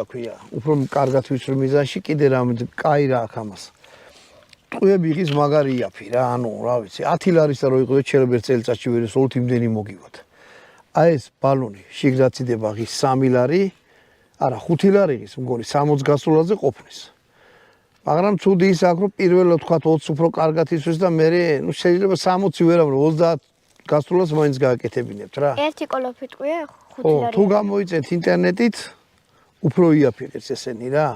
აქვია. უფრო კარგად ვიცი მიზანში კიდე რამე კაი რა აქვს ამას. ტყუები იღის მაგარი იაფი რა, ანუ რა ვიცი, 10 ლარის და რო იყო შეიძლება ერთ წელიწადში ვერ ესოლთ იმდენი მოგივათ. აი ეს ბალონი შიგრად ციდება ღის 3 ლარი, არა 5 ლარი ის მგონი 60 გასულაზე ყოფნის. მაგრამ ცუდი ის აქვს რომ პირველად თქვა 20 უფრო კარგად ისვრის და მე ნუ შეიძლება 60 ვერა 30 გასულას მაინც გააკეთებინებთ რა. ერთი კოლოფი ტყვია 5 ლარი. თუ გამოიწეთ ინტერნეტით უფრო იაფიღეთ ესენი რა.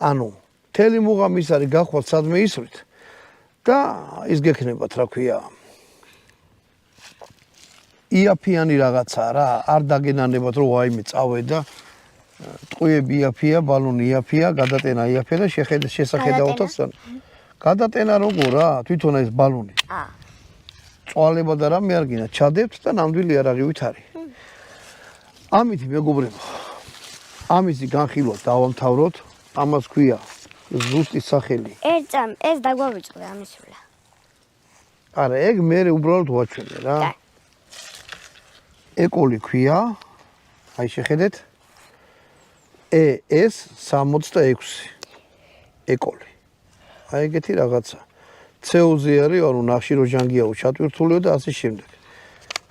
ანუ მთელი მუღამი ის არის გახვალთ სადმე ისვრით და ის გექნებათ რა ქვია. იაფიანი რაღაცა რა, არ დაგენანებათ რომ ვაიმე წავე და ტყუები იაფია, ბალონი იაფია, გადატენა იაფია და შესახედაოთაც გადატენა როგორ რა, თვითონ ეს ბალონი. წვალება და რამე არ გინდა, ჩადებთ და ნამდვილი არაღივით არის. ამითი მეგობრებო, ამისი განხილვა დავამთავროთ, ამას ქვია ზუსტი სახელი. ეს დაგვავიწყდა ამის ვლა. არა, ეგ მე უბრალოდ ვაჩვენე რა. ეკოლი ქვია, აი შეხედეთ. ES 66 ეკოლი. აი ეგეთი რაღაცა. CO-ზე არის, ანუ ნახშიროჟანგიაო ჩატვირთულიო და ასე შემდეგ.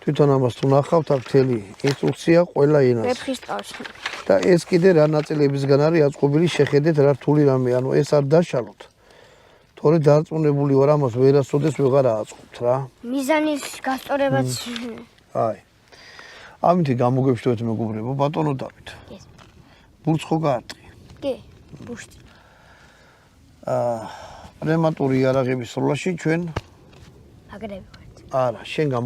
თვითონ ამას თუ ნახავთ, აქ მთელი ინსტრუქცია ყველა ენაზე. ვეფხის ტყავში. და ეს კიდე რა ნაწილებისგან არის აწყობილი, შეხედეთ რა რთული რამე, ანუ ეს არ დაშალოთ. თორე დარწმუნებული ვარ ამას ვერასოდეს ვეღარ აწყობთ რა. მიზანის გასწორებაც. აი. ამითი გამოგებშთოთ მეგობრებო, ბატონო დავით. ბურთს ხო გაარტყი? კი, ბურთს. პრემატური იარაღების სროლაში ჩვენ აგრები ვართ. არა, შენ